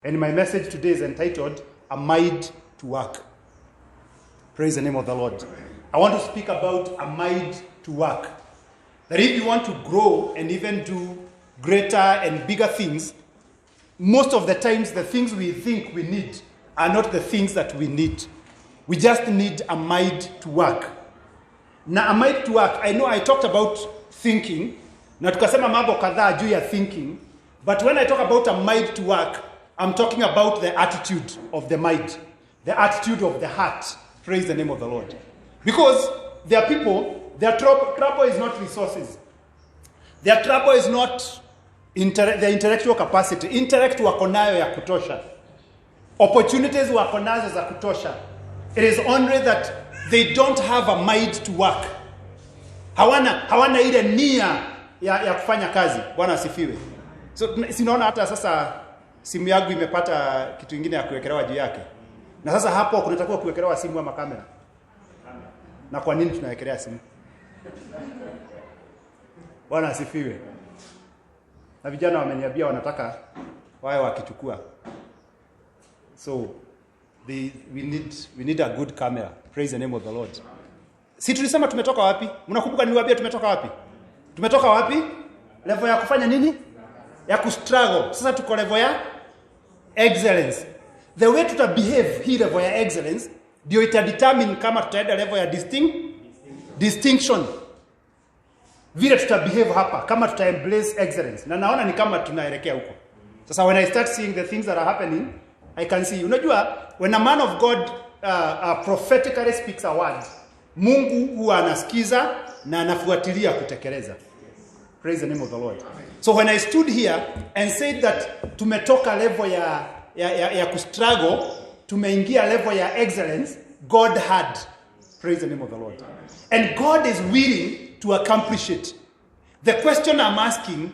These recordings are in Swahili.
And my message today is entitled, A Mind to Work. Praise the name of the Lord. I want to speak about a mind to work. That if you want to grow and even do greater and bigger things, most of the times the things we think we need are not the things that we need. We just need a mind to work. Now, a mind to work, I know I talked about thinking, na tukasema mambo kadhaa juu ya thinking, but when I talk about a mind to work, I'm talking about the attitude of the mind, the attitude of the heart. Praise the name of the Lord. Because there are people, their trouble is not resources. Their trouble is not their intellectual capacity. Intellect wako nayo ya kutosha. Opportunities wako nazo za kutosha. It is only that they don't have a mind to work. Hawana ile nia ya kufanya kazi. Bwana asifiwe. So sinaona hata sasa simu yangu imepata kitu kingine ya kuwekelewa juu yake. Na sasa hapo kunatakiwa kuwekelewa simu ama kamera. Na kwa nini tunawekelea simu? Bwana asifiwe. Na vijana wameniambia wanataka wawe wakichukua. So we need a good camera. Praise the name of the Lord. Si tulisema tumetoka wapi? Mnakumbuka niliwaambia tumetoka wapi? Tumetoka wapi? Level ya kufanya nini? Ya kustruggle. Sasa tuko level ya excellence. The way to behave hii level ya excellence ndio itadetermine kama tutaenda level ya distinction. Vile tutabehave hapa kama embrace excellence. Na naona ni kama tunaelekea huko. Sasa when I start seeing the things that are happening, I can see. Unajua when a man of God prophetically speaks a word, Mungu huwa anasikiza na anafuatilia kutekeleza. Praise the name of the Lord. So when I stood here and said that tumetoka level ya kustruggle, tumeingia level ya excellence, God had. Praise the name of the Lord. And God is willing to accomplish it. The question I'm asking,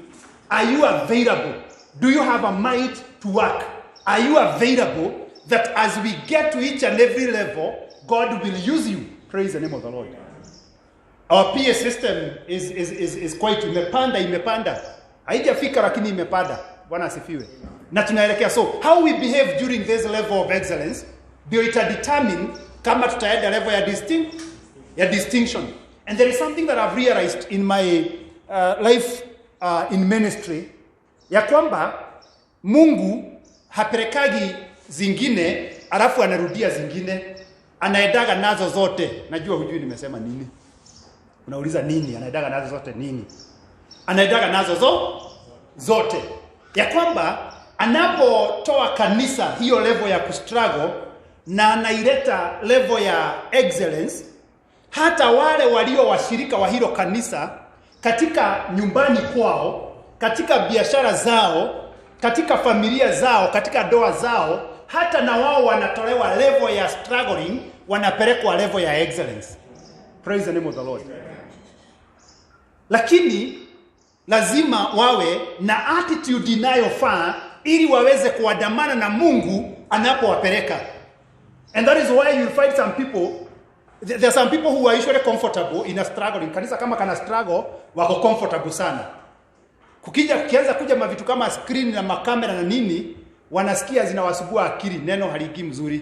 are you available? Do you have a mind to work? Are you available that as we get to each and every level, God will use you? Praise the name of the Lord. Our PA system is quite imepanda. Haijafika lakini imepanda. Bwana asifiwe. Na tunaelekea. So, how we behave during this level of excellence, ndio itadetermine kama tutaenda level ya distinction. And there is something that I've realized in my life in ministry, ya kwamba Mungu hapelekagi zingine alafu anarudia zingine, anaendaga nazo zote. Najua hujui nimesema nini. Unauliza nini? Anaendaga nazo zote nini? Anaendaga nazo zote. Ya kwamba anapotoa kanisa hiyo level ya kustruggle na anaileta level ya excellence, hata wale walio washirika wa hilo kanisa katika nyumbani kwao, katika biashara zao, katika familia zao, katika ndoa zao, hata na wao wanatolewa level ya struggling, wanapelekwa level ya excellence. Praise the name of the Lord. Lakini lazima wawe na attitude inayofaa ili waweze kuandamana na Mungu anapowapeleka. And that is why you find some people, there are some people who are usually comfortable in a struggling. Kanisa kama kana struggle, wako comfortable sana. Kianza kuja mavitu kama screen na makamera na nini, wanasikia zinawasubua akili, neno haliki mzuri.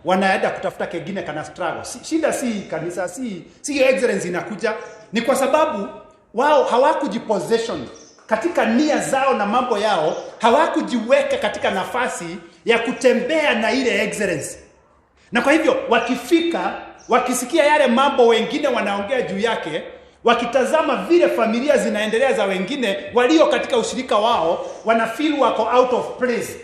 Wanaenda kutafuta kingine kana struggle. Shida si kanisa, si excellence inakuja. Ni kwa sababu wao hawakujiposition katika nia zao na mambo yao, hawakujiweka katika nafasi ya kutembea na ile excellence. Na kwa hivyo wakifika, wakisikia yale mambo wengine wanaongea juu yake, wakitazama vile familia zinaendelea za wengine walio katika ushirika wao, wanafeel wako out of place.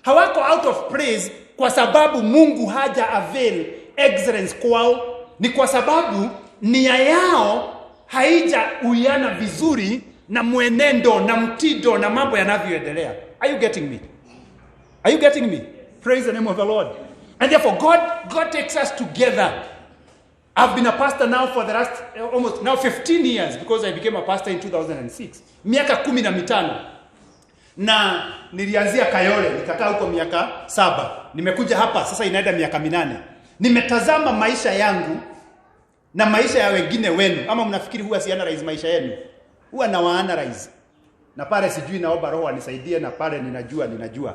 Hawako out of place kwa sababu Mungu haja avail excellence kwao, ni kwa sababu nia yao haija uiana vizuri na mwenendo na mtindo na mambo yanavyoendelea. Are you getting me? Are you getting me? Praise the name of the Lord. And therefore God takes us together. I've been a pastor now for the last almost now 15 years, because I became a pastor in 2006. Miaka 15. Na nilianzia Kayole, nikakaa huko miaka 7. Nimekuja hapa sasa inaenda miaka 8. Nimetazama maisha yangu na maisha ya wengine wenu. Ama mnafikiri huwa si analyze maisha yenu? Huwa na analyze. Na pale sijui naomba Roho anisaidie, na pale ninajua.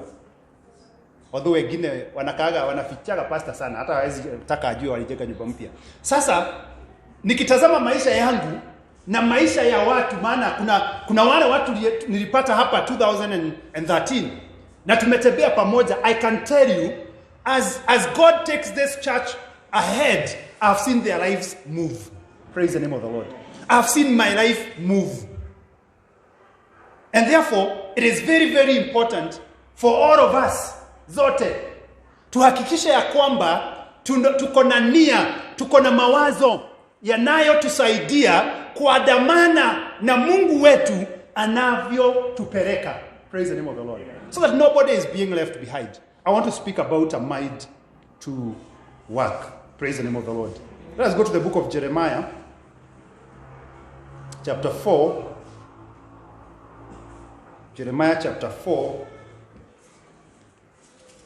although wengine wanafichaga pastor sana, hata hawezi taka ajue walijenga nyumba mpya. Sasa nikitazama maisha yangu na maisha ya watu, maana kuna wale watu nilipata hapa 2013 na tumetembea pamoja, I can tell you as God takes this church ahead, I've seen their lives move. Praise the name of the Lord. I've seen my life move. And therefore, it is very, very important for all of us zote tuhakikishe ya kwamba tuko na nia, tuko na mawazo yanayotusaidia kuandamana na Mungu wetu anavyotupeleka. Praise the name of the Lord. So that nobody is being left behind. I want to speak about a mind to work. Praise the name of the Lord. Let us go to the book of Jeremiah, chapter 4. Jeremiah chapter 4.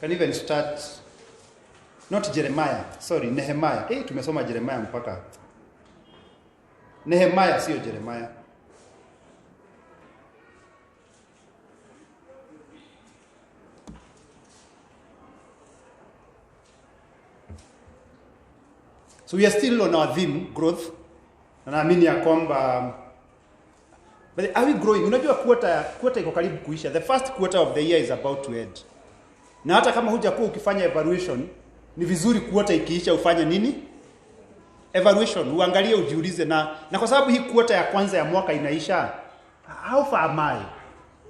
Can even start, not Jeremiah, sorry, Nehemiah. Tumesoma Jeremiah mpaka. Nehemiah sio Jeremiah. So we are still on our theme, growth. Na naamini ya kwamba, but are we growing? Unajua quarter iko karibu kuisha. The first quarter of the year is about to end. Na hata kama hujakuwa ukifanya evaluation, ni vizuri quarter ikiisha ufanye nini? Evaluation, uangalie, ujiulize na kwa sababu hii quarter ya kwanza ya mwaka inaisha, how far am I?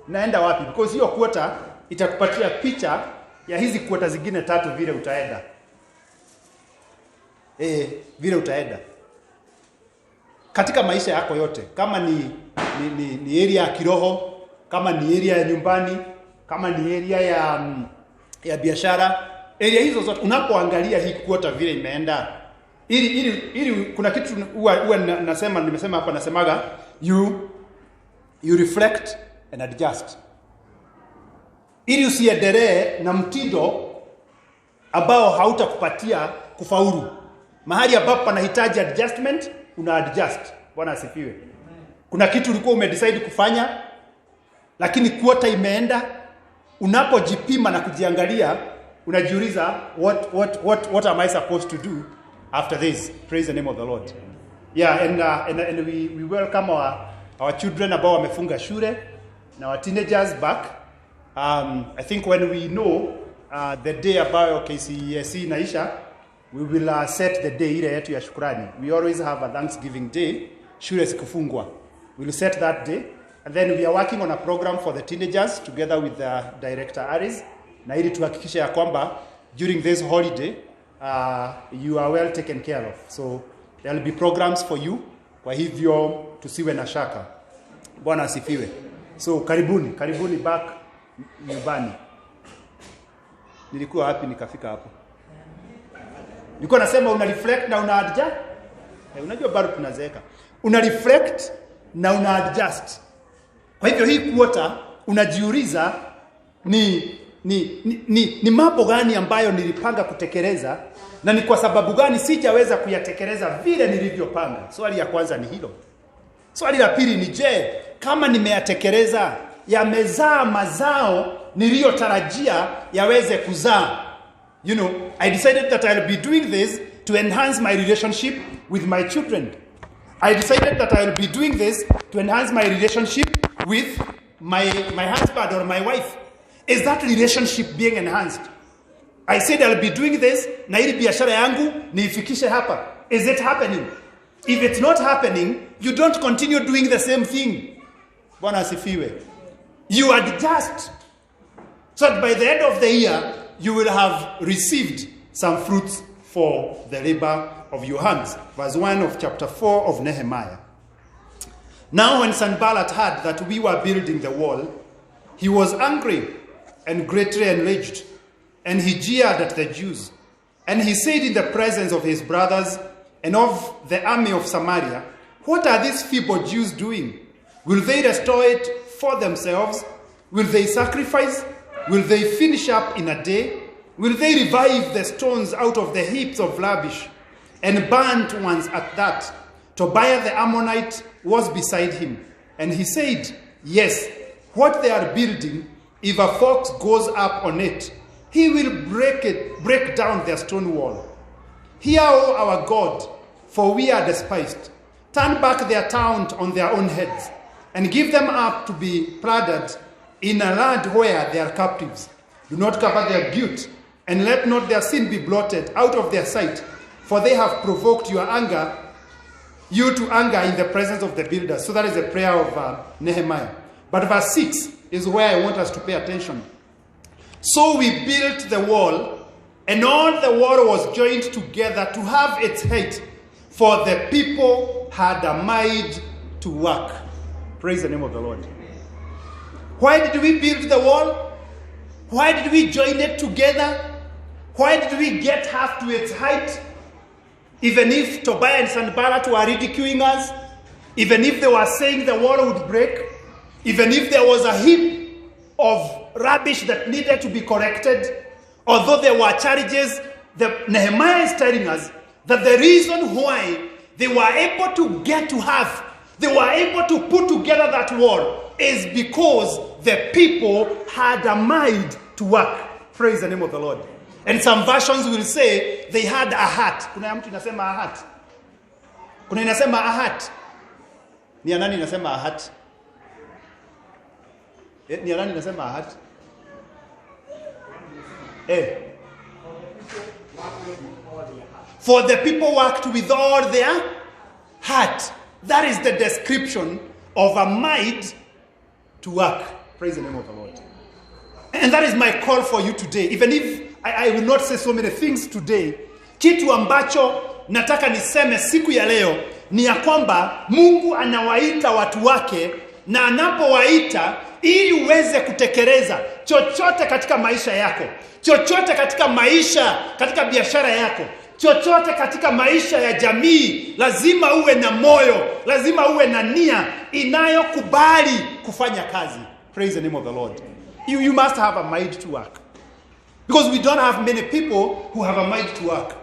Naenda wapi? Because hiyo quarter itakupatia picha ya hizi quarter zingine tatu vile utaenda. Vile utaenda katika maisha yako yote, kama ni area ya kiroho, kama ni area ya nyumbani, kama ni area ya biashara, area hizo zote unapoangalia hii quarter vile imeenda, ili kuna kitu huwa nimesema hapa, nasemaga you reflect and adjust, ili usiendelee na mtindo ambao hautakupatia kufaulu. Mahali ambapo panahitaji adjustment, una adjust. Bwana asifiwe. Kuna kitu ulikuwa umedecide kufanya, lakini quarter imeenda, unapojipima na kujiangalia, unajiuliza what am I supposed to do after this? Praise the name of the Lord. Yeah, and we welcome our children ambao wamefunga shule na our teenagers back. I think when we know the day ambayo KCSE inaisha, we will set the day ile yetu ya shukrani. We always have a Thanksgiving day, shule zikifungwa. We will set that day, and then we are working on a program for the teenagers together with the director Aris, na ili tuhakikishe ya kwamba during this holiday you are well taken care of. So there will be programs for you, kwa hivyo tusiwe na shaka. Bwana asifiwe. So karibuni back nyumbani. Nilikuwa wapi nikafika hapo? Nilikuwa nasema una reflect na una adjust. Unajua bado tunazeeka. Una reflect na una adjust. Kwa hivyo hii quarter unajiuliza ni mambo gani ambayo nilipanga kutekeleza na ni kwa sababu gani sijaweza kuyatekeleza vile nilivyopanga. Swali ya kwanza ni hilo. Swali la pili ni je, kama nimeyatekeleza yamezaa mazao niliyotarajia yaweze kuzaa? You know, I decided that I'll be doing this to enhance my relationship with my children. I decided that I'll be doing this to enhance my relationship with my husband or my wife. Is that relationship being enhanced? I said I'll be doing this, na ili biashara yangu niifikishe hapa. Is it happening? If it's not happening, you don't continue doing the same thing. Bwana asifiwe. You adjust, so that by the end of the year, you will have received some fruits for the labor of your hands. Verse 1 of chapter 4 of Nehemiah. Now when Sanballat heard that we were building the wall, he was angry and greatly enraged, and he jeered at the Jews. And he said in the presence of his brothers and of the army of Samaria, what are these feeble Jews doing? Will they restore it for themselves? Will they sacrifice? Will they finish up in a day? Will they revive the stones out of the heaps of rubbish and burnt ones at that? Tobiah the Ammonite was beside him, and he said, yes, what they are building, if a fox goes up on it, he will break down their stone wall. Hear, O our God, for we are despised. Turn back their taunt on their own heads, and give them up to be plundered in a land where they are captives. Do not cover their guilt, and let not their sin be blotted out of their sight, for they have provoked you to anger in the presence of the builders. So that is the prayer of Nehemiah. But verse 6 is where I want us to pay attention. So we built the wall, and all the wall was joined together to have its height, for the people had a mind to work. Praise the name of the Lord. Why did we build the wall? Why did we join it together? Why did we get half to its height? Even if Tobiah and Sanballat were ridiculing us, even if they were saying the wall would break, even if there was a heap of rubbish that needed to be corrected, although there were charges, Nehemiah is telling us that the reason why they were able to get to half, they were able to put together that wall, is because the people had a mind to work. Praise the name of the Lord. And some versions will say they had a heart. Kuna mtu inasema a heart. Kuna inasema a heart. Ni ya nani inasema a heart? Ni ya nani inasema a heart? For the people worked with all their heart. That is the description of a mind to work. Praise the name of the Lord. And that is my call for you today. Even if I will not say so many things today, kitu ambacho nataka niseme siku ya leo ni ya kwamba Mungu anawaita watu wake, na anapowaita ili uweze kutekeleza chochote katika maisha yako, chochote katika maisha, katika biashara yako, chochote katika maisha ya jamii, lazima uwe na moyo, lazima uwe na nia inayokubali kufanya kazi. Praise the name of the Lord. You must have a mind to work. Because we don't have many people who have a mind to work.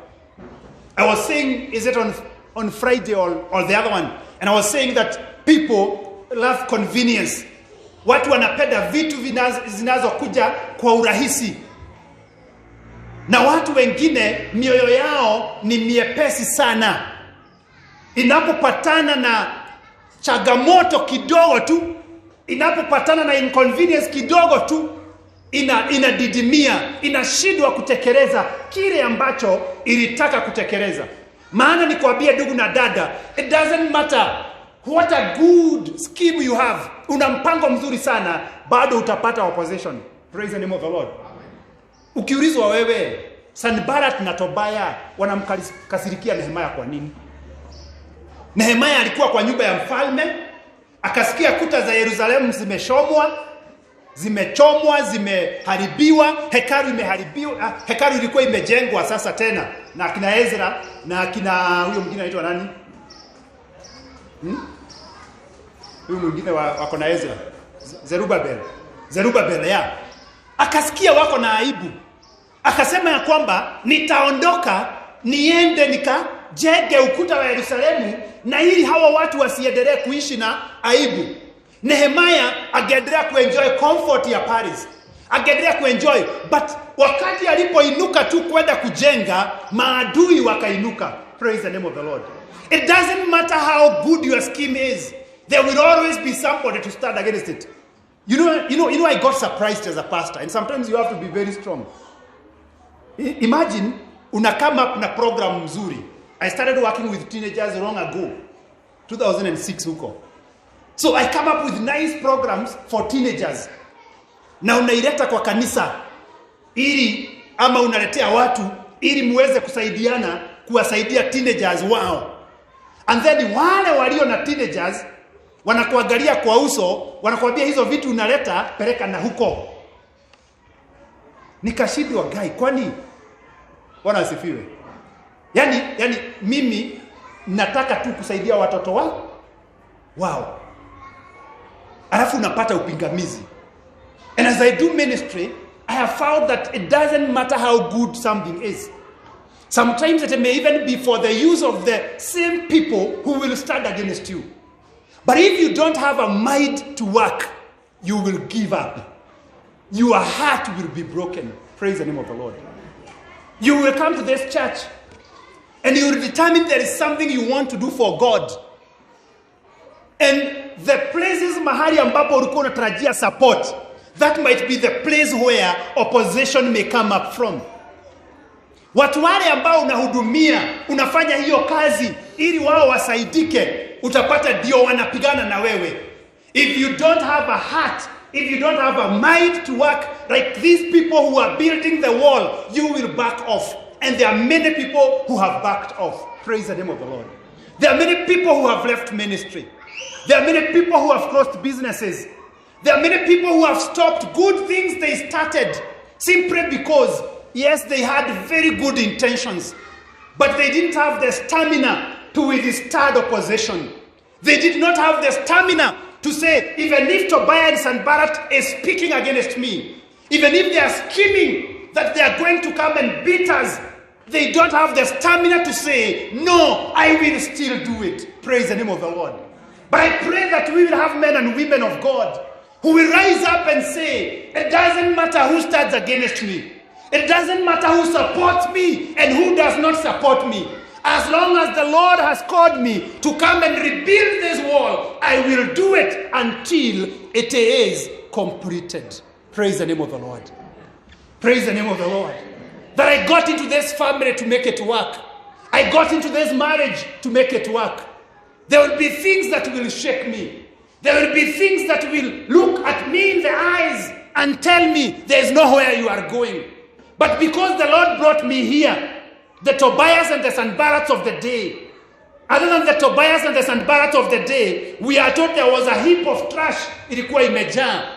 I was saying, is it on Friday or the other one? And I was saying that people love convenience. Watu wanapenda vitu zinazokuja kwa urahisi. Na watu wengine mioyo yao ni miepesi sana. Inapopatana na changamoto kidogo tu, inapopatana na inconvenience kidogo tu, inadidimia, inashindwa kutekeleza kile ambacho ilitaka kutekeleza. Maana nikwambia ndugu na dada, it doesn't matter what a good scheme you have. Una mpango mzuri sana, bado utapata opposition. Praise the name of the Lord. Ukiulizwa wewe, Sanballat na Tobiah wanamkasirikia Nehemiah kwa nini? Nehemiah alikuwa kwa nyumba ya mfalme, akasikia kuta za Yerusalemu zimechomwa, zimeharibiwa, hekalu imeharibiwa, hekalu ilikuwa imejengwa sasa tena na akina Ezra na akina huyo mwingine anaitwa nani? Huyo mwingine wako na Ezra, Zerubbabel ya. Akasikia wako na aibu. Akasema ya kwamba nitaondoka niende nikajenge ukuta wa Yerusalemu, na ili hawa watu wasiendelee kuishi na aibu. Nehemiah angeendelea kuenjoy comfort ya Paris, angeendelea kuenjoy, but wakati alipoinuka tu kwenda kujenga, maadui wakainuka. Praise the name of the Lord. It doesn't matter how good your scheme is, there will always be somebody to stand against it. You know, I got surprised as a pastor, and sometimes you have to be very strong. Imagine una come up na program mzuri. I started working with teenagers long ago, 2006 huko. So I come up with nice programs for teenagers. Na unaileta kwa kanisa ili ama unaletea watu ili muweze kusaidiana kuwasaidia teenagers wao. And then wale walio na teenagers wanakuangalia kwa uso, wanakuambia hizo vitu unaleta peleka na huko. Nikashindwa guy, kwani Bwana asifiwe. Yani mimi nataka tu kusaidia watoto wao. Wow. Alafu unapata upingamizi. And as I do ministry, I have found that it doesn't matter how good something is. Sometimes it may even be for the use of the same people who will stand against you. But if you don't have a mind to work, you will give up. Your heart will be broken. Praise the name of the Lord. You will come to this church and you will determine there is something you want to do for God. And the places mahali ambapo ulikuwa unatarajia support, that might be the place where opposition may come up from. Watu wale ambao unahudumia, unafanya hiyo kazi ili wao wasaidike, utapata ndio wanapigana na wewe. If you don't have a heart, if you don't have a mind to work like these people who are building the wall, you will back off. And there are many people who have backed off. Praise the name of the Lord. There are many people who have left ministry. There are many people who have closed businesses. There are many people who have stopped good things they started simply because, yes, they had very good intentions, but they didn't have the stamina to withstand opposition. They did not have the stamina to say, even if Tobiah and Sanballat is speaking against me, even if they are scheming that they are going to come and beat us, they don't have the stamina to say, no, I will still do it. Praise the name of the Lord. But I pray that we will have men and women of God who will rise up and say, it doesn't matter who stands against me. It doesn't matter who supports me and who does not support me. As long as the Lord has called me to come and rebuild this wall, I will do it until it is completed. Praise the name of the Lord. Praise the name of the Lord. That I got into this family to make it work. I got into this marriage to make it work. There will be things that will shake me. There will be things that will look at me in the eyes and tell me there is nowhere you are going. But because the Lord brought me here, the Tobias and the Sanballats of the day, other than the Tobias and the Sanballats of the day, we are told there was a heap of trash ilikuwa imejaa.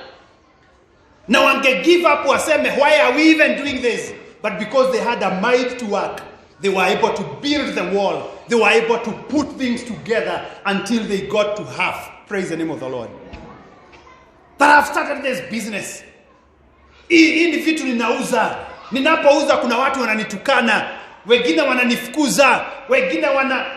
Now wange give up waseme, why are we even doing this? But because they had a mind to work, they were able to build the wall. They were able to put things together until they got to half. Praise the name of the Lord. That I've started this business. Hii ni vitu ninauza. Ninapouza kuna watu wananitukana, wengine wananifukuza, wengine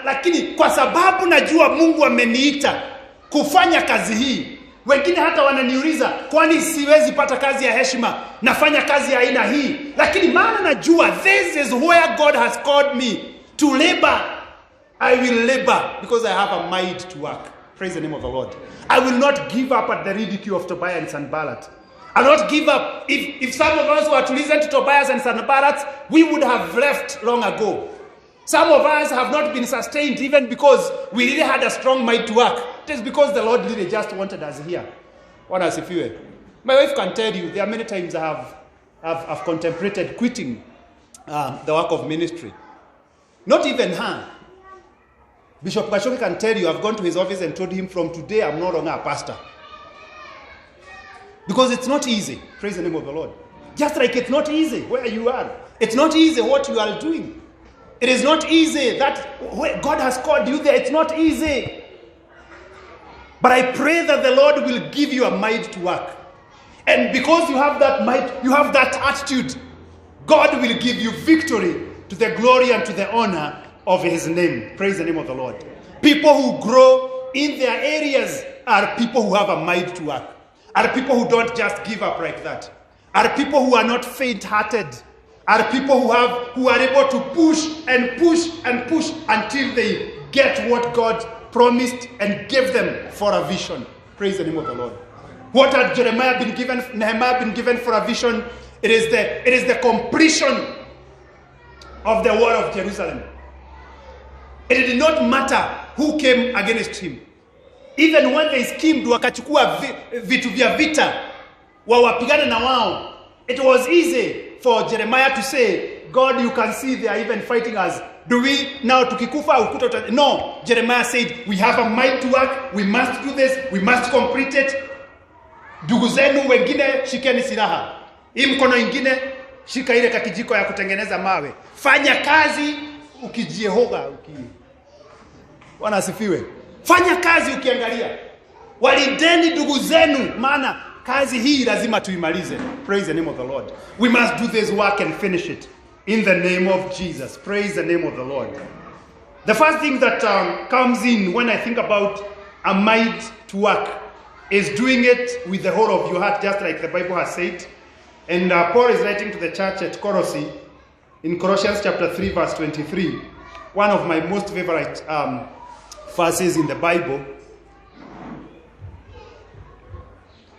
lakini kwa sababu najua Mungu ameniita kufanya kazi hii. Wengine hata wananiuliza, kwani siwezi pata kazi ya heshima? Nafanya kazi ya aina hii. Lakini maana najua this is where God has called me to labor. I will labor because I have a mind to work. Praise the name of the Lord. I will not give up at the ridicule of Tobiah and Sanballat. I will not give up. If some of us were to listen to Tobias and Sanballat, we would have left long ago. Some of us have not been sustained even because we really had a strong mind to work. It is because the Lord really just wanted us here. My wife can tell you, there are many times I have contemplated quitting the work of ministry. Not even her. Bishop Kashoki can tell you, I've gone to his office and told him, from today I'm no longer a pastor. Because it's not easy. Praise the name of the Lord. Just like it's not easy where you are. It's not easy what you are doing. It is not easy that God has called you there. It's not easy. But I pray that the Lord will give you a mind to work. And because you have that mind, you have that attitude, God will give you victory to the glory and to the honor of his name. Praise the name of the Lord. People who grow in their areas are people who have a mind to work. Are people who don't just give up like that. Are people who are not faint-hearted. Are people who are able to push and push and push until they get what God promised and gave them for a vision. Praise the name of the Lord. What had Nehemiah been given for a vision? It is the completion of the wall of Jerusalem. It did not matter who came against him. Even when they schemed wakachukua vitu vya vita wawapigane na wao, it was easy for Jeremiah to say, God, you can see they are even fighting us. Do we now tukikufa ukuta? No. Jeremiah said, we have a mind to work. We must do this. We must complete it. Ndugu zenu wengine shikeni silaha. Hii mkono ingine shika ile kakijiko ya kutengeneza mawe. Fanya kazi ukijiehoga Bwana asifiwe. Fanya kazi ukiangalia. Walindeni ndugu zenu maana kazi hii lazima tuimalize. Praise the name of the Lord. We must do this work and finish it in the name of Jesus. Praise the name of the Lord. The first thing that comes in when I think about a mind to work is doing it with the whole of your heart, just like the Bible has said. And Paul is writing to the church at Colossae in Colossians chapter 3 verse 23, one of my most favorite verses in the Bible.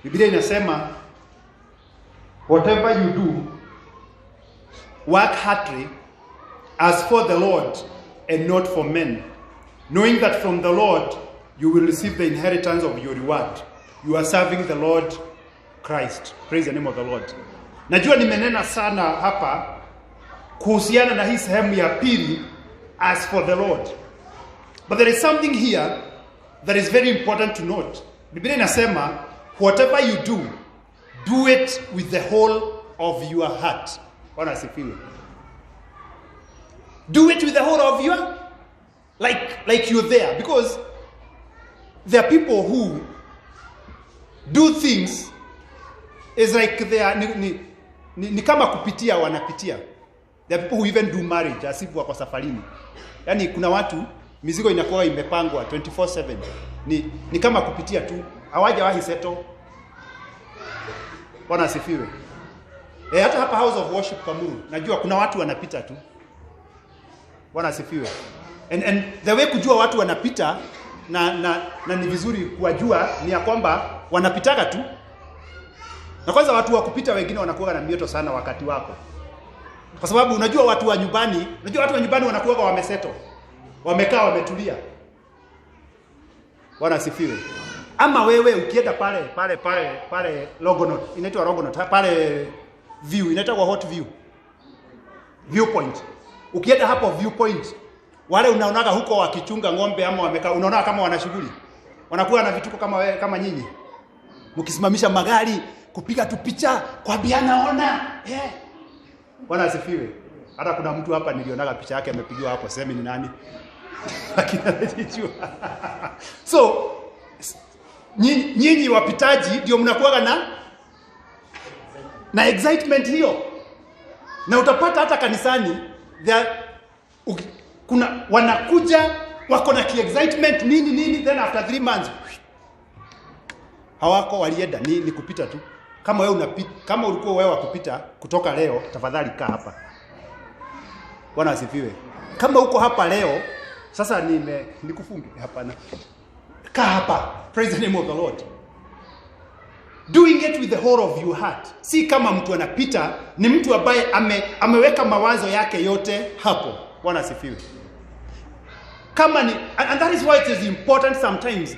Biblia inasema, whatever you do, work heartily as for the Lord and not for men, knowing that from the Lord you will receive the inheritance of your reward. You are serving the Lord Christ. Praise the name of the Lord. Najua nimenena sana hapa kuhusiana na hii sehemu ya pili, as for the Lord. But there is something here that is very important to note. Biblia inasema, whatever you do, do it with the whole of your heart. Bwana asifiwe. Do it with the whole of your, like you're there. Because there are people who do things is like they are ni kama kupitia wanapitia. There are people who even do marriage as if wako safarini. Yaani kuna watu mizigo inakuwa imepangwa 24/7. Ni kama kupitia tu. Hawajawahi settle. Bwana asifiwe. Hata hapa House of Worship Kamuru, najua kuna watu wanapita tu. Bwana asifiwe. And the way kujua watu wanapita na ni vizuri kuwajua ni ya kwamba wanapitaga tu. Na kwanza watu wa kupita wengine wanakuwa na mioto sana wakati wako. Kwa sababu unajua watu wa nyumbani wanakuwa wameseto. Wamekaa wametulia. Bwana asifiwe. Ama wewe ukienda pale Longonot, inaitwa Longonot, pale view, inaitwa hot view. Viewpoint. Ukienda hapo viewpoint, wale unaonaga huko wakichunga ng'ombe ama wamekaa, unaona kama wana shughuli. Wanakuwa na vituko kama nyinyi. Mkisimamisha magari, kupiga tu picha, kwa biana ona. Bwana asifiwe. Hata kuna mtu hapa nilionaga picha yake amepigiwa hapo, sema ni nani. Lakini anajijua. So nyinyi wapitaji ndio mnakuwa na excitement hiyo. Na utapata hata kanisani kuna wanakuja wako na excitement nini then after 3 months hawako, walienda ni kupita tu. Kama wewe unapita, kama ulikuwa wewe wakupita kutoka leo, tafadhali kaa hapa. Bwana asifiwe. Kama uko hapa leo, sasa nikufunge hapana. Kaa hapa. Praise the name of the Lord. Doing it with the whole of your heart. Si kama mtu anapita, ni mtu ambaye ameweka mawazo yake yote hapo. Bwana asifiwe. Kama ni, and that is why it is important sometimes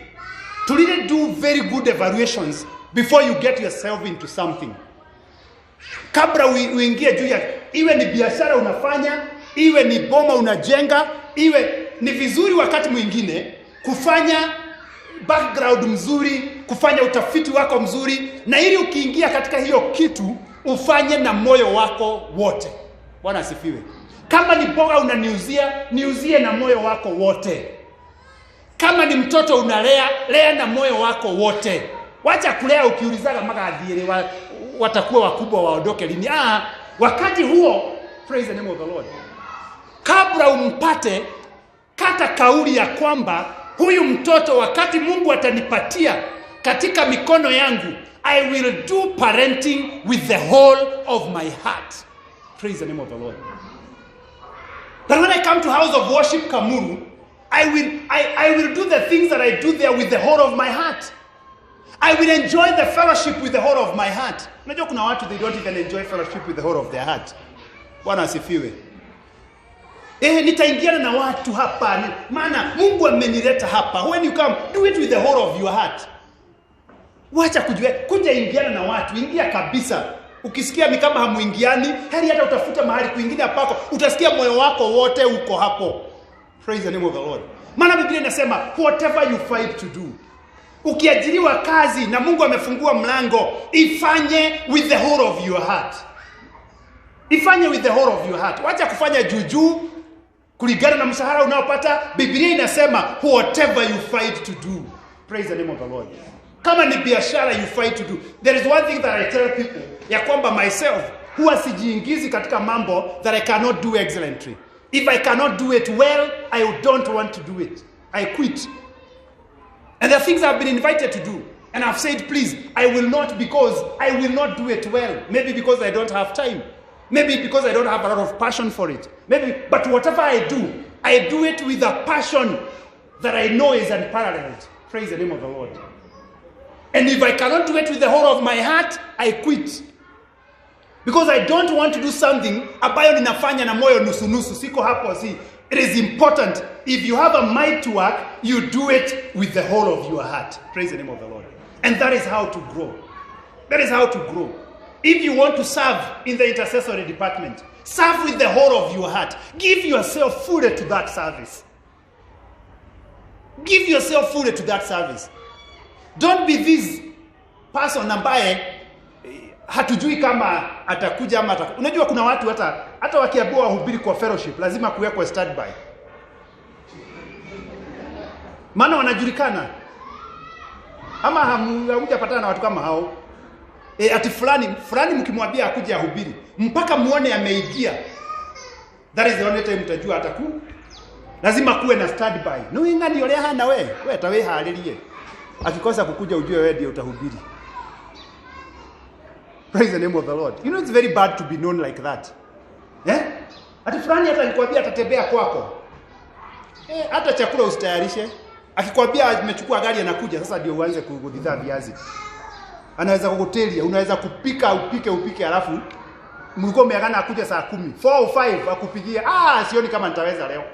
to really do very good evaluations before you get yourself into something. Kabla uingie juu ya, iwe ni biashara unafanya, iwe ni boma unajenga, iwe ni vizuri wakati mwingine kufanya background mzuri, kufanya utafiti wako mzuri, na ili ukiingia katika hiyo kitu ufanye na moyo wako wote. Bwana asifiwe. Kama ni boga niuzie na moyo wako wote. Kama ni mtoto lea na moyo wako wote. Wacha kulea ukiulizaga magadhiere watakuwa wakubwa waondoke lini. Wakati huo, praise the name of the Lord. Kabla umpate, kata kauli ya kwamba huyu mtoto wakati Mungu atanipatia katika mikono yangu, I will do parenting with the whole of my heart. Praise the name of the Lord. But when I come to House of Worship Kamuru, I will do the things that I do there with the whole of my heart. I will enjoy the fellowship with the whole of my heart. Unajua kuna watu they don't even enjoy fellowship with the whole of their heart. Bwana asifiwe. Nitaingiana na watu hapa, maana Mungu amenileta hapa. When you come, do it with the whole of your heart. Wacha kuja ingiana na watu, ingia kabisa. Ukisikia ni kama hamuingiani, heri hata utafuta mahali kuingine hapako, utasikia moyo wako wote uko hapo. Praise the name of the Lord. Maana Biblia inasema whatever you fight to do. Ukiajiriwa kazi na Mungu amefungua mlango, ifanye with the whole of your heart. Ifanye with the whole of your heart. Wacha kufanya juju kulingana na mshahara unaopata. Biblia inasema whatever you fight to do. Praise the name of the Lord. Kama ni biashara you fight to do. There is one thing that I tell people, ya kwamba myself huwa sijiingizi katika mambo that I cannot do excellently. If I cannot do it well, I don't want to do it. I quit. And there are things I've been invited to do. And I've said, please, I will not, because I will not do it well. Maybe because I don't have time. Maybe because I don't have a lot of passion for it. Maybe, but whatever I do it with a passion that I know is unparalleled. Praise the name of the Lord. And if I cannot do it with the whole of my heart, I quit. Because I don't want to do something ambayo ninafanya na moyo nusu-nusu. Siko hapo, see. It is important. If you have a mind to work, you do it with the whole of your heart. Praise the name of the Lord. And that is how to grow. That is how to grow. If you want to serve in the intercessory department, serve with the whole of your heart. Give yourself fully to that service. Give yourself fully to that service. Don't be this person ambaye hatujui kama atakuja ama atakuja. Unajua kuna watu hata wakiambiwa wahubiri kwa fellowship lazima kuwekwe standby. Maana wanajulikana. Ama hamjapatana na watu kama hao. Ati fulani mkimwambia akuje ahubiri mpaka muone ameingia. That is the only time mtajua atakuja. Lazima kuwe na standby. No ingani yole hana we tawe halelie. Akikosa kukuja ujue wewe ndio utahubiri. Praise the name of the Lord. You know it's very bad to be known like that. Ati fulani hata nikwambia atatembea kwako. Hata chakula usitayarishe. Akikwambia amechukua gari anakuja sasa ndio uanze kudhidha viazi. Anaweza kukutelia, unaweza kupika upike alafu mlikuwa mmeagana akuja saa 10, 4 au 5 akupigia. Sioni kama nitaweza leo.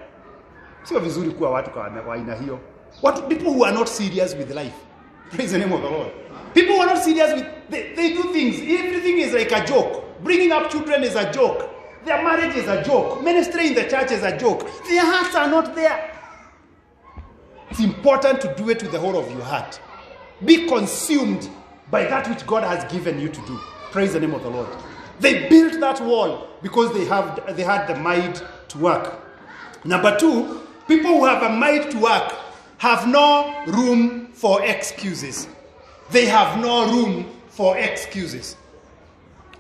Sio vizuri kuwa watu kwa aina hiyo. People who are not serious with life. Praise the name of the Lord. People who are not serious with they do things. Everything is like a joke. Bringing up children is a joke. Their marriage is a joke. Ministry in the church is a joke. Their hearts are not there. It's important to do it with the whole of your heart. Be consumed by that which God has given you to do. Praise the name of the Lord. They built that wall because they had the mind to work. Number 2, people who have a mind to work have no room for excuses. They have no room for excuses.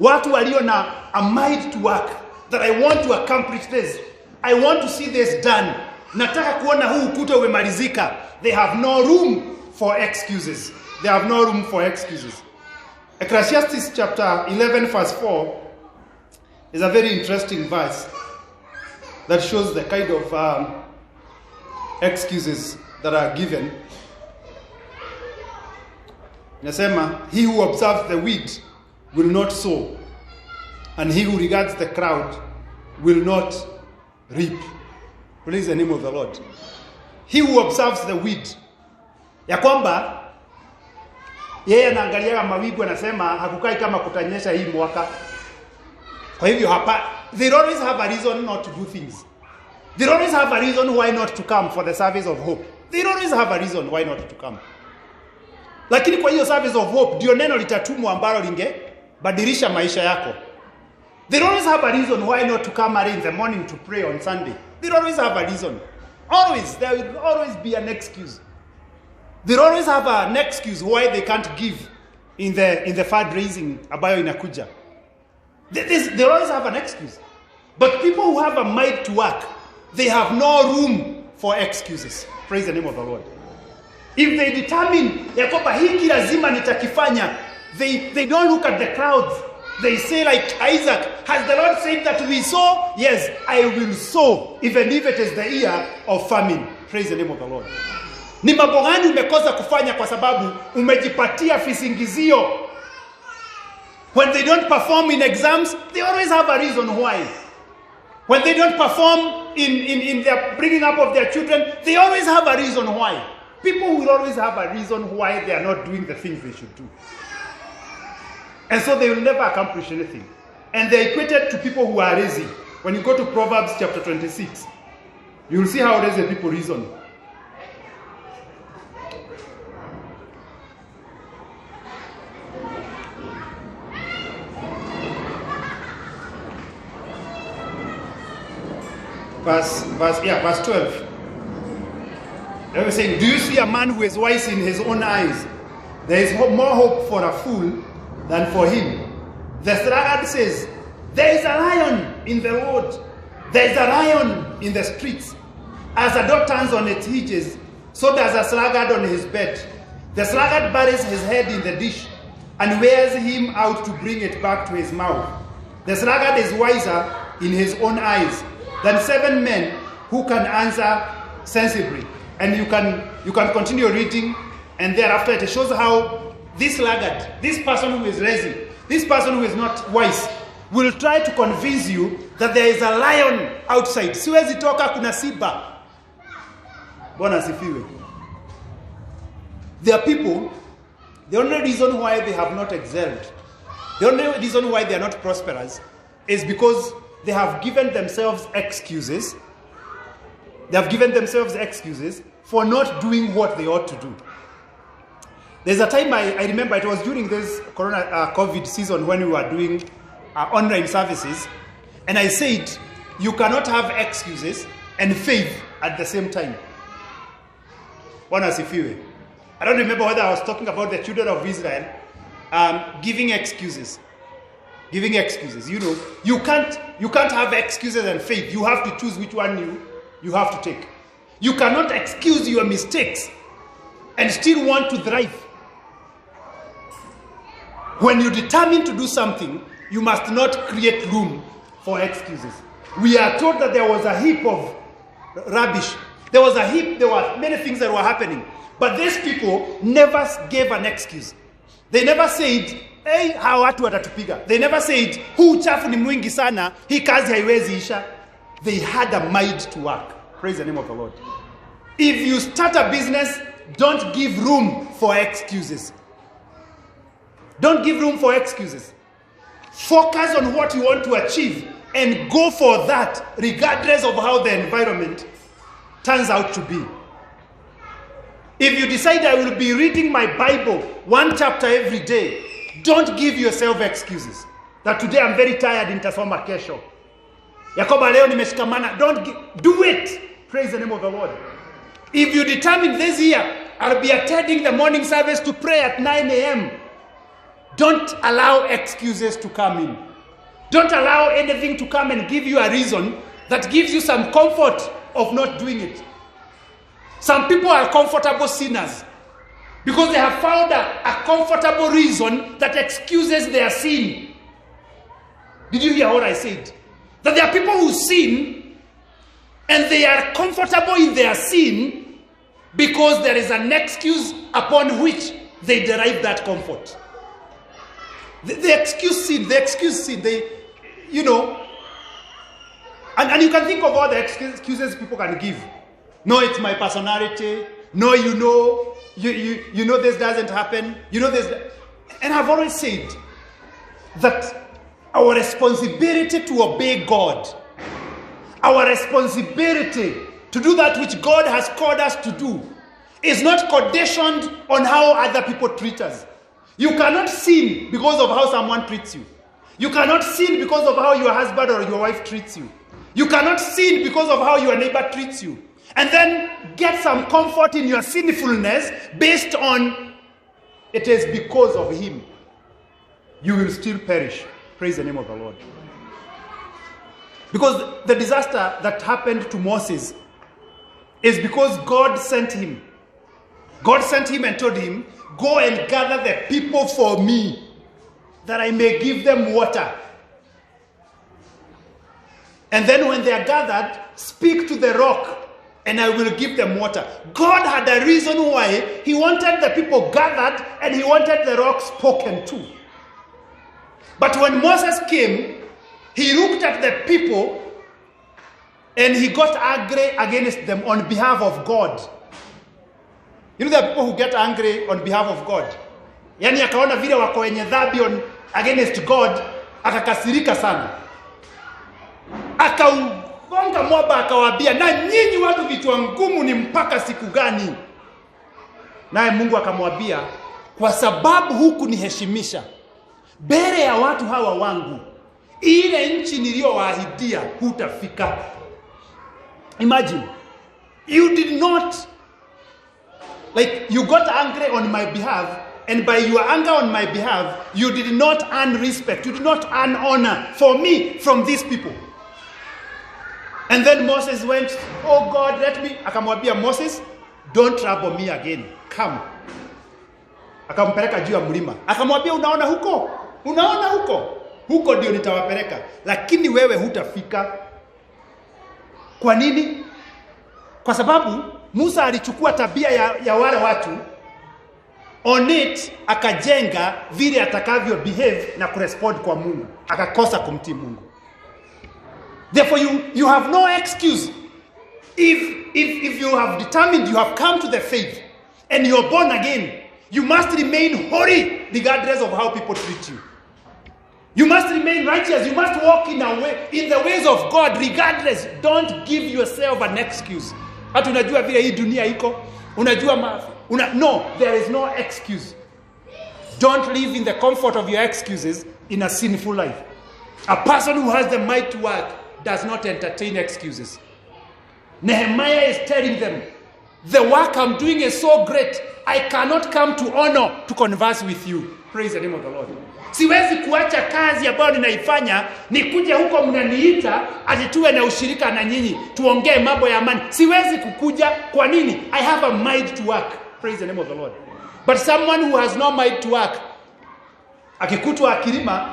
Watu walio na a mind to work, that I want to accomplish this. I want to see this done. Nataka kuona huu ukuta umemalizika. They have no room for excuses. They have no room for excuses. Ecclesiastes chapter 11 verse 4 is a very interesting verse that shows the kind of excuses that are given. Nasema, he who observes the weed will not sow, and he who regards the crowd will not reap. Praise the name of the Lord. He who observes the weed, ya kwamba yeye anaangalia mawingu anasema hakukai kama kutanyesha hii mwaka. Kwa hivyo hapa, they always have a reason not to do things. They always have a reason why not to come for the service of hope. They always have a reason why not to come. Lakini kwa hiyo service of hope ndio neno litatumwa ambalo lingebadilisha maisha yako. They always have a reason why not to come early in the morning to pray on Sunday. They always have a reason. Always, there will always be an excuse. They always have an excuse why they can't give in the fundraising ambayo inakuja. They always have an excuse. But people who have a mind to work, they have no room for excuses. Praise the name of the Lord. If they determine ya kwamba hiki lazima nitakifanya, they don't look at the crowds. They say like Isaac, has the Lord said that we sow? Yes, I will sow, even if it is the year of famine. Praise the name of the Lord. Ni mambo gani umekosa kufanya kwa sababu umejipatia visingizio? When they don't perform in exams, they always have a reason why. When they don't perform in their bringing up of their children, they always have a reason why. People will always have a reason why they are not doing the things they should do. And so they will never accomplish anything. And they are equated to people who are lazy. When you go to Proverbs chapter 26, you will see how lazy people reason. Verse 12. They were saying, do you see a man who is wise in his own eyes? There is more hope for a fool than for him. The sluggard says, there is a lion in the road. There is a lion in the streets. As a dog turns on its hinges, so does a sluggard on his bed. The sluggard buries his head in the dish and wears him out to bring it back to his mouth. The sluggard is wiser in his own eyes than 7 men who can answer sensibly. And you can continue reading, and thereafter it shows how this sluggard, this person who is lazy, this person who is not wise, will try to convince you that there is a lion outside. Siwezi toka kuna simba. Bwana asifiwe. There are people, the only reason why they have not excelled, the only reason why they are not prosperous is because they have given themselves excuses. They have given themselves excuses for not doing what they ought to do. There's a time I remember, it was during this COVID season when we were doing online services, and I said, you cannot have excuses and faith at the same time. Bwana asifiwe. I don't remember whether I was talking about the children of Israel giving excuses. Giving excuses. You know, you can't have excuses and faith. You have to choose which one you have to take. You cannot excuse your mistakes and still want to thrive. When you determine to do something, you must not create room for excuses. We are told that there was a heap of rubbish. There were many things that were happening. But these people never gave an excuse. They never said, hey, hawa watu watatupiga. They never said, huu uchafu ni mwingi sana, hii kazi haiwezi isha. They had a mind to work. Praise the name of the Lord. If you start a business, don't give room for excuses. Don't give room for excuses. Focus on what you want to achieve and go for that, regardless of how the environment turns out to be. If you decide I will be reading my Bible 1 chapter every day, don't give yourself excuses. That today I'm very tired, nitasoma kesho. Yakoba leo nimeshikamana. Do it. Praise the name of the Lord. If you determine this year, I'll be attending the morning service to pray at 9 a.m., don't allow excuses to come in. Don't allow anything to come and give you a reason that gives you some comfort of not doing it. Some people are comfortable sinners because they have found a comfortable reason that excuses their sin. Did you hear what I said? That there are people who sin and they are comfortable in their sin because there is an excuse upon which they derive that comfort. They excuse sin. You know. And you can think of all the excuses people can give. No, it's my personality. No, you know this doesn't happen. You know this. And I've always said that our responsibility to obey God, our responsibility to do that which God has called us to do, is not conditioned on how other people treat us. You cannot sin because of how someone treats you. You cannot sin because of how your husband or your wife treats you. You cannot sin because of how your neighbor treats you. And then get some comfort in your sinfulness based on it is because of him. You will still perish. Praise the name of the Lord. Because the disaster that happened to Moses is because God sent him. God sent him and told him, go and gather the people for me, that I may give them water. And then when they are gathered, speak to the rock, and I will give them water. God had a reason why he wanted the people gathered, and he wanted the rock spoken to. But when Moses came, he looked at the people, and he got angry against them on behalf of God. You know, there are people who get angry on behalf of God. Yani akaona vile wako wenye dhambi against God, akakasirika sana. Akaugonga mwamba akawaambia, na nyinyi watu vichwa ngumu ni mpaka siku gani? Naye Mungu akamwambia, kwa sababu huku niheshimisha mbele ya watu hawa wangu, ile nchi niliyowaahidia hutafika. Imagine, you did not, like, you got angry on my behalf, and by your anger on my behalf, you did not earn respect, you did not earn honor for me from these people. And then Moses went, oh God, let me, akamwambia Moses, don't trouble me again, come. Akampeleka juu ya mlima. Akamwambia unaona huko? Unaona huko? Huko ndio nitawapeleka. Lakini wewe hutafika. Kwa nini? Kwa sababu Musa alichukua tabia ya wale watu, on it akajenga vile atakavyo behave na kurespond kwa Mungu. Akakosa kumtii Mungu. Therefore you have no excuse. If you have determined you have come to the faith and you are born again, you must remain holy regardless of how people treat you. You must remain righteous. You must walk in the ways of God regardless. Don't give yourself an excuse. Hata unajua vile hii dunia iko, unajua no, there is no excuse. Don't live in the comfort of your excuses in a sinful life. A person who has the might to work does not entertain excuses. Nehemiah is telling them, the work I'm doing is so great, I cannot come to honor to converse with you. Praise the name of the Lord. Siwezi kuacha kazi ambayo ninaifanya nikuje huko mnaniita ati tuwe na ushirika na nyinyi tuongee mambo ya amani. Siwezi kukuja. Kwa nini? I have a mind to work. Praise the name of the Lord. But someone who has no mind to work, akikutwa akilima,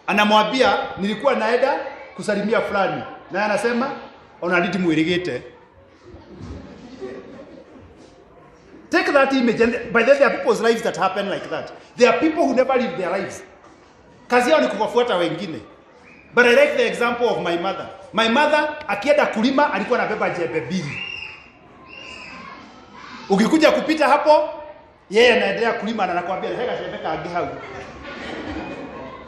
anamwambia nilikuwa naenda kusalimia fulani, na anasema onaditi muirigite. Take that image, and by the way, there are people's lives that happen like that. There are people who never live their lives. Kazi yao ni kuwafuata wengine. But I like the example of my mother. My mother akienda kulima alikuwa anabeba jembe mbili. Ukikuja kupita hapo, yeye anaendelea kulima na anakuambia heka jembe kaange hau.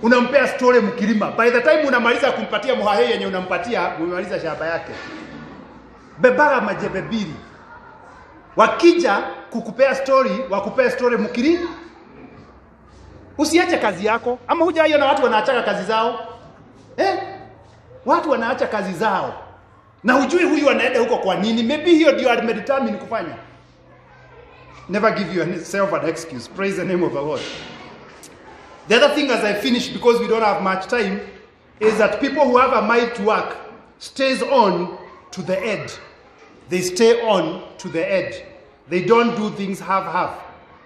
Unampea story mkilima. By the time unamaliza kumpatia muhahe yenye unampatia, umemaliza shamba yake. Bebaga majembe mbili. Wakija kukupea story, wakupea story mkilima. Usiache kazi yako. Ama hujaiona watu wanaacha kazi zao? Watu wanaacha kazi zao. Na hujui huyu anaenda huko kwa nini? Maybe hiyo ndio amedetermine kufanya. Never give yourself an excuse. Praise the name of the Lord. The other thing as I finish, because we don't have much time, is that people who have a mind to work stays on to the end. They stay on to the edge. They don't do things half-half.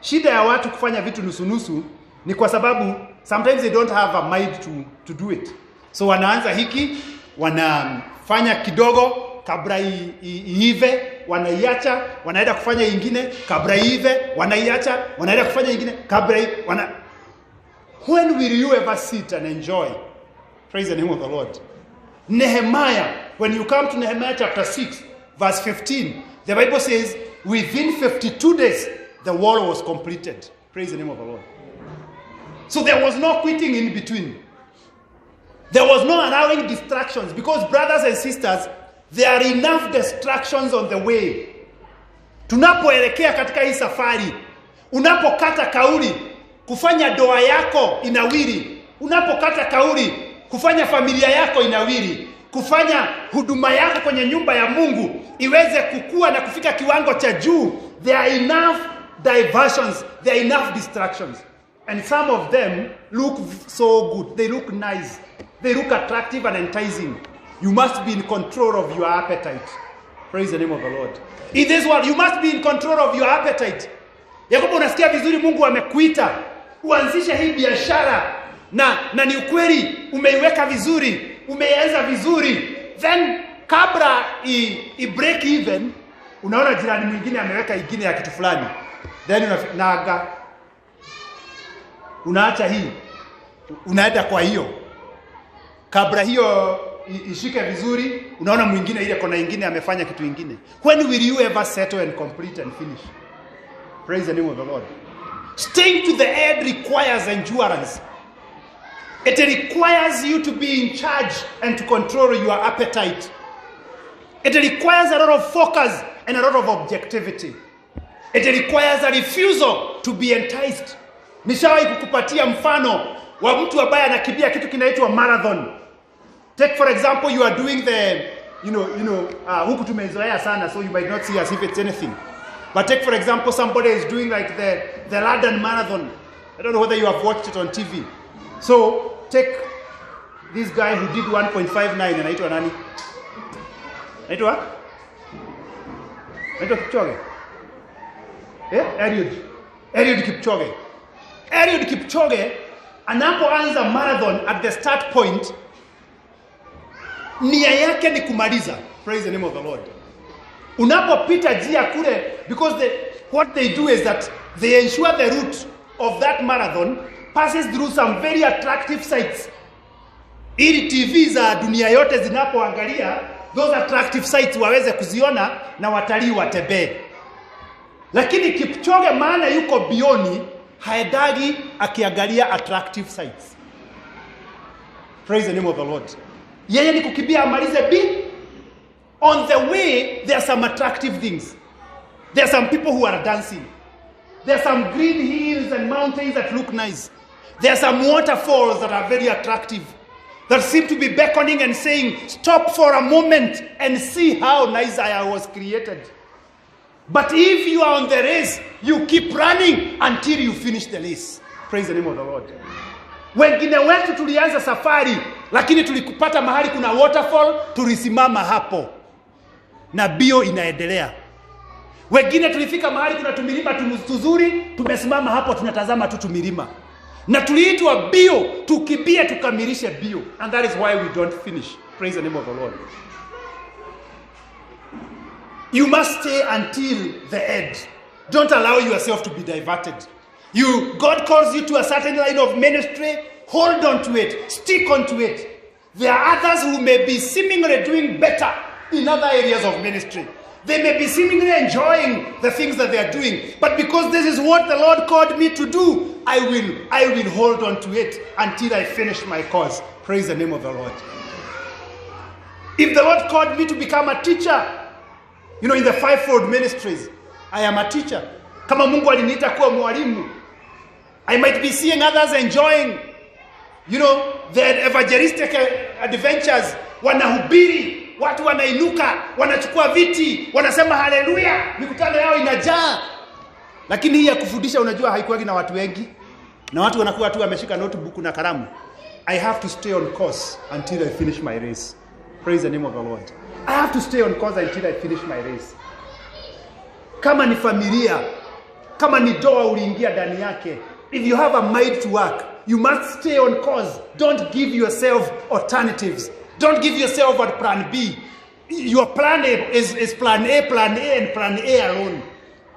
Shida ya watu kufanya vitu nusu-nusu ni kwa sababu sometimes they don't have a mind to do it. So wanaanza hiki, wanafanya kidogo kabla iive, wanaiacha, wanaenda kufanya ingine kabla iive, wanaiacha, wanaenda kufanya ingine kabla When will you ever sit and enjoy? Praise the name of the Lord. Nehemiah, when you come to Nehemiah chapter 6, verse 15, the Bible says, within 52 days, the wall was completed. Praise the name of the Lord. So there was no quitting in between. There was no allowing distractions, because brothers and sisters, there are enough distractions on the way. Tunapoelekea katika hii safari, unapokata kauli kufanya doa yako inawiri, unapokata kauli kufanya familia yako inawiri, kufanya huduma yako kwenye nyumba ya Mungu iweze kukua na kufika kiwango cha juu, there are enough diversions, there are enough distractions. And some of them look so good. They look nice. They look attractive and enticing. You must be in control of your appetite. Praise the name of the Lord. In this world, you must be in control of your appetite. Yakobo, unasikia vizuri Mungu amekuita uanzishe hii biashara na ni ukweli umeiweka vizuri, umeianza vizuri. Then kabla i break even, unaona jirani mwingine ameweka ingine ya kitu fulani. Then unaga unaacha hii, unaenda kwa hiyo. Kabla hiyo ishike vizuri, unaona mwingine ile kona nyingine amefanya kitu kingine. When will you ever settle and complete and finish? Praise the name of the Lord. Staying to the end requires endurance. It requires you to be in charge and to control your appetite. It requires a lot of focus and a lot of objectivity. It requires a refusal to be enticed. Nishawahi kukupatia mfano wa mtu ambaye anakimbia kitu kinaitwa marathon. Take for example, you are doing the, huku tumezoea sana, so you might not see as if it's anything. But take for example, somebody is doing like the London Marathon. I don't know whether you have watched it on TV. So take this guy who did 1.59, anaitwa nani? Anaitwa Kipchoge. Eliud. Eliud Kipchoge. Eliud Kipchoge anapoanza marathon at the start point, nia yake ni kumaliza. Praise the name of the Lord. Unapopita njia kule, because what they do is that they ensure the route of that marathon passes through some very attractive sites. Ili TV za dunia yote zinapoangalia those attractive sites waweze kuziona na watalii watembee. Lakini Kipchoge maana yuko bioni, haedagi akiangalia attractive sites. Praise the name of the Lord. Yeye ni kukimbia amalize bi. On the way, there are some attractive things. There are some people who are dancing. There are some green hills and mountains that look nice. There are some waterfalls that are very attractive, that seem to be beckoning and saying, stop for a moment and see how nice I was created. But if you are on the race, you keep running until you finish the race. Praise the name of the Lord. Wengine wetu tulianza safari, lakini tulikupata mahali kuna waterfall, tulisimama hapo. Na bio inaendelea. Wengine tulifika mahali kuna tumilima tuzuri, tumesimama hapo tunatazama tu tumilima. Na tuliitwa bio, tukimbie tukamilishe bio. And that is why we don't finish. Praise the name of the Lord. You must stay until the end. Don't allow yourself to be diverted. God calls you to a certain line of ministry, hold on to it, stick on to it. There are others who may be seemingly doing better in other areas of ministry. They may be seemingly enjoying the things that they are doing, but because this is what the Lord called me to do, I will hold on to it until I finish my course. Praise the name of the Lord. If the Lord called me to become a teacher, in the fivefold ministries, I am a teacher. Kama Mungu aliniita kuwa mwalimu, I might be seeing others enjoying, the evangelistic adventures, wanahubiri, watu wanainuka, wanachukua viti, wanasema haleluya, mikutano yao inajaa. Lakini hii ya kufundisha unajua haikuwagi na watu wengi. Na watu wanakuwa tu wameshika notebook na kalamu. I have to stay on course until I finish my race. Praise the name of the Lord. I have to stay on course until I finish my race. Kama ni familia, kama ni doa uliingia ndani yake, if you have a mind to work, you must stay on course. Don't give yourself alternatives. Don't give yourself a plan B. Your plan A is plan A, and plan A alone.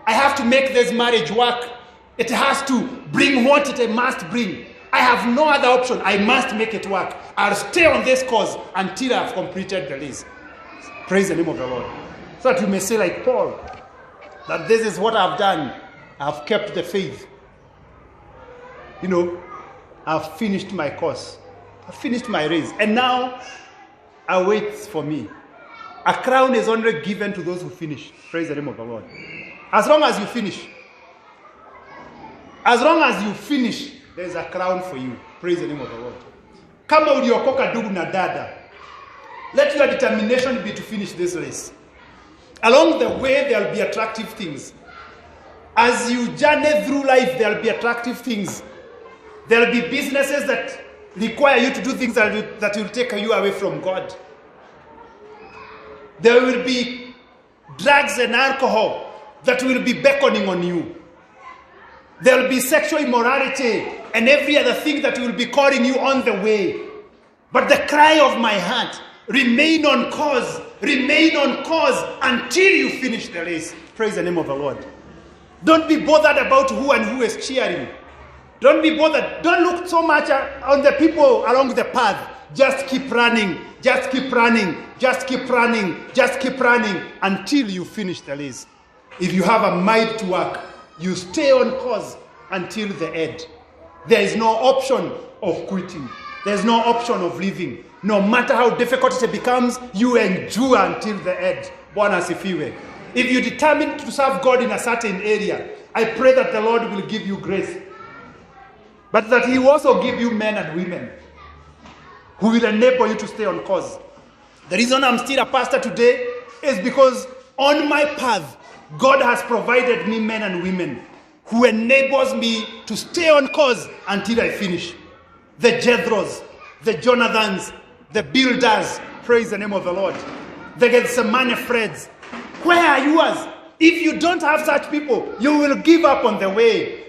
I have to make this marriage work. It has to bring what it must bring. I have no other option. I must make it work. I'll stay on this course until I've completed the race. Praise the name of the Lord. So that you may say like Paul, that this is what I've done. I've kept the faith. I've finished my course. I've finished my race. And now, awaits for me. A crown is only given to those who finish. Praise the name of the Lord. As long as you finish. As long as you finish, there's a crown for you. Praise the name of the Lord. Kama uliokoka ndugu na dada, let your determination be to finish this race. Along the way, there will be attractive things. As you journey through life, there will be attractive things. There will be businesses that require you to do things that will take you away from God. There will be drugs and alcohol that will be beckoning on you. There will be sexual immorality and every other thing that will be calling you on the way. But the cry of my heart, remain on course until you finish the race. Praise the name of the Lord. Don't be bothered about who is cheering. Don't be bothered. Don't look so much on the people along the path. Just keep running. Just keep running. Just keep running. Just keep running until you finish the race. If you have a mind to work, you stay on course until the end. There is no option of quitting. There is no option of leaving. No matter how difficult it becomes, you endure until the end. Bwana asifiwe. If you determine to serve God in a certain area, I pray that the Lord will give you grace. But that He will also give you men and women who will enable you to stay on course. The reason I'm still a pastor today is because on my path, God has provided me men and women who enables me to stay on course until I finish. The Jethros, the Jonathans, the builders, praise the name of the Lord. The Gethsemane friends. Where are yours? If you don't have such people, you will give up on the way.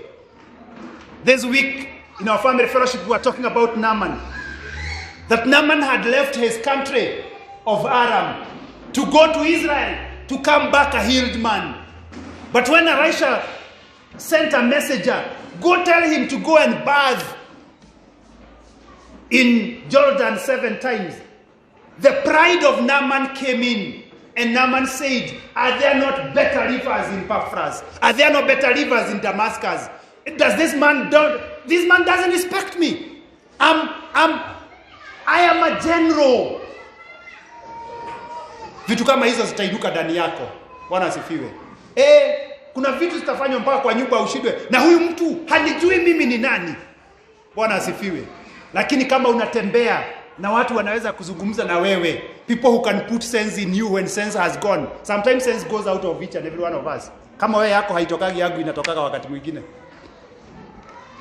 This week in our family fellowship we were talking about Naaman. That Naaman had left his country of Aram to go to Israel to come back a healed man. But when Elisha sent a messenger, go tell him to go and bathe in Jordan 7 times. The pride of Naaman came in, and Naaman said, are there not better rivers in Paphras? Are there not better rivers in Damascus? Does this man doesn't respect me. I am a general. Vitu kama hizo zitainuka ndani yako. Bwana asifiwe. Kuna vitu zitafanywa mpaka kwa nyumba ushindwe. Na huyu mtu hanijui mimi ni nani. Bwana asifiwe. Lakini kama unatembea na watu wanaweza kuzungumza na wewe, people who can put sense in you when sense has gone. Sometimes sense goes out of each and every one of us. Kama wewe yako haitokagi, yangu inatokaga wakati mwingine.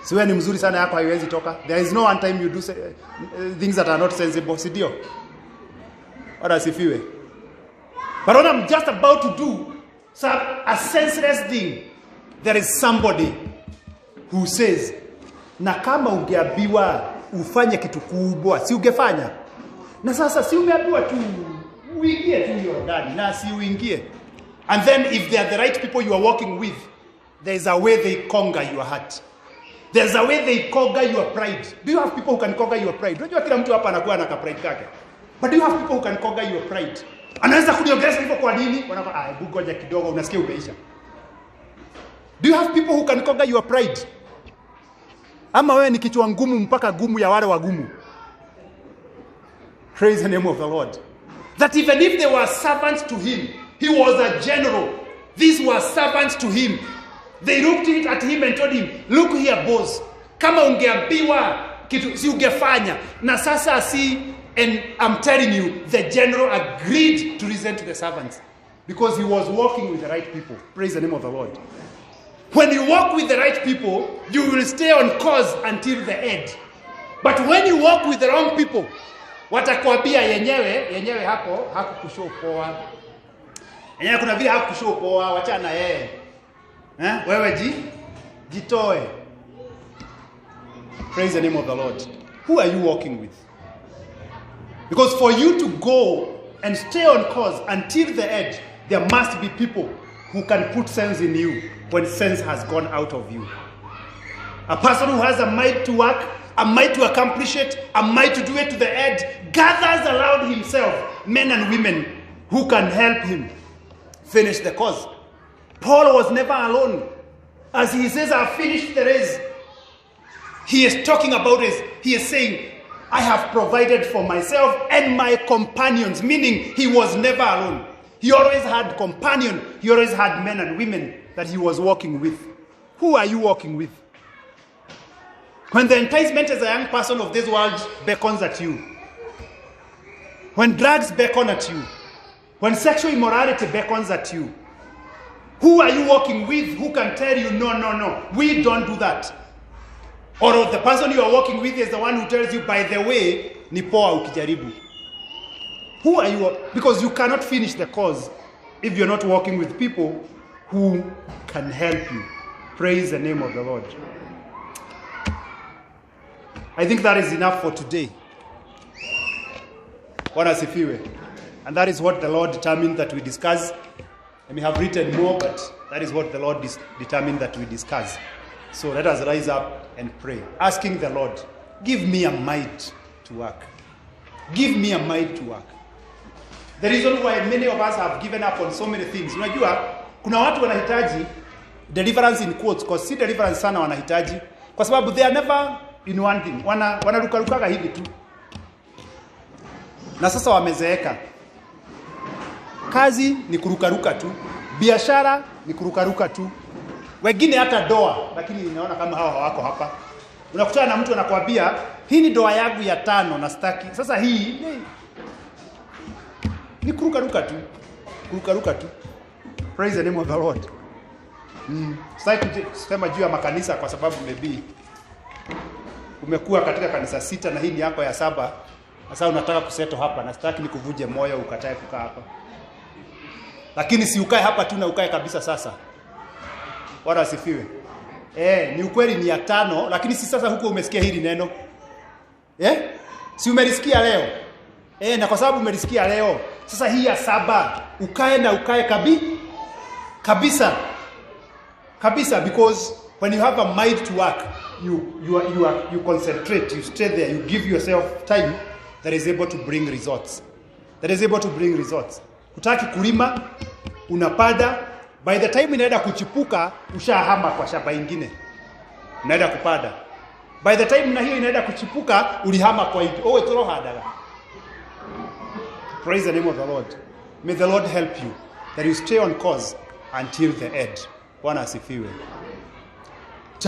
Si wewe ni mzuri sana, yako haiwezi toka. There is no one time you do things that are not sensible, si ndio? Bwana asifiwe. But when I'm just about to do a senseless thing, there is somebody who says, na kama ungeambiwa ufanye kitu kubwa, si ungefanya? Na sasa si umeambiwa tu uingie tu hiyo ndani, na si uingie. And then if they are the right people you are working with, there is a way they conquer your heart. There's a way they conquer your pride. Do you have people who can conquer your pride? Unajua kila mtu hapa anakuwa na pride kake. But do you have people who can conquer your pride? Anaweza kuniongelea hivyo kwa nini? Wanakuwa hebu ngoja kidogo, unasikia umeisha. Do you have people who can conquer your pride? Ama wewe ni kichwa ngumu mpaka gumu ya wale wagumu? Praise the name of the Lord. That even if they were servants to him, he was a general. These were servants to him. They looked at him and told him, look here boss, kama ungeambiwa kitu si ungefanya. Na sasa and I'm telling you, the general agreed to listen to the servants because he was working with the right people. Praise the name of the Lord. When you walk with the right people, you will stay on course until the end. But when you walk with the wrong people, watakwambia yenyewe hakukushow poa. Yenyewe kuna vile hakukushow poa, wachana yeye. Wewe jitoe. Praise the name of the Lord. Who are you walking with? Because for you to go and stay on course until the end, there must be people who can put sense in you when sense has gone out of you. A person who has a mind to work, a mind to accomplish it, a mind to do it to the end, gathers around himself men and women who can help him finish the course. Paul was never alone. As he says, I have finished the race. He is talking about this. He is saying, I have provided for myself and my companions, meaning he was never alone. He always had companions. He always had men and women that he was walking with. Who are you walking with? When the enticement as a young person of this world beckons at you, when drugs beckon at you, when sexual immorality beckons at you, who are you walking with who can tell you, no, we don't do that? Or the person you are walking with is the one who tells you, by the way, ni poa ukijaribu. Who are you? Because you cannot finish the cause if you're not walking with people who can help you. Praise the name of the Lord. I think that is enough for today. Bwana asifiwe. And that is what the Lord determined that we discuss. I may have written more, but that is what the Lord determined that we discuss. So let us rise up and pray, asking the Lord, give me a might to work. Give me a might to work. The reason why many of us have given up on so many things. Unajua, kuna watu wanahitaji deliverance in quotes, because si deliverance sana wanahitaji. Kwa sababu they are never in one thing. Wanarukarukaga hivi tu. Na sasa wamezeeka. Kazi ni kurukaruka tu. Biashara ni kurukaruka tu. Wengine hata doa, lakini ninaona kama hawa hawako hapa. Unakutana na mtu anakuambia, hii ni doa yangu ya 5 na staki. Sasa hii ni kurukaruka tu. Kurukaruka tu. Praise the name of the Lord. Sitaki kusema juu ya makanisa kwa sababu maybe umekuwa katika kanisa 6 na hii ni yako ya 7. Sasa unataka kuseto hapa na sitaki nikuvuje moyo ukatae kukaa hapa. Lakini si ukae hapa tu na ukae kabisa sasa. Bwana asifiwe. Ni ukweli ni ya 5, lakini si sasa huko umesikia hili neno. Si umelisikia leo? Na kwa sababu umelisikia leo, sasa hii ya 7 ukae kabisa, because when you have a mind to work, you concentrate, you stay there, you give yourself time that is able to bring results. Hutaki kulima, unapanda, by the time inaenda kuchipuka ushahama kwa shamba ingine. Unaenda kupanda. By the time na hiyo inaenda kuchipuka ulihama kwa hiyo. Turohadaga. Praise the name of the Lord. May the Lord help you that you stay on course until the end. Bwana asifiwe.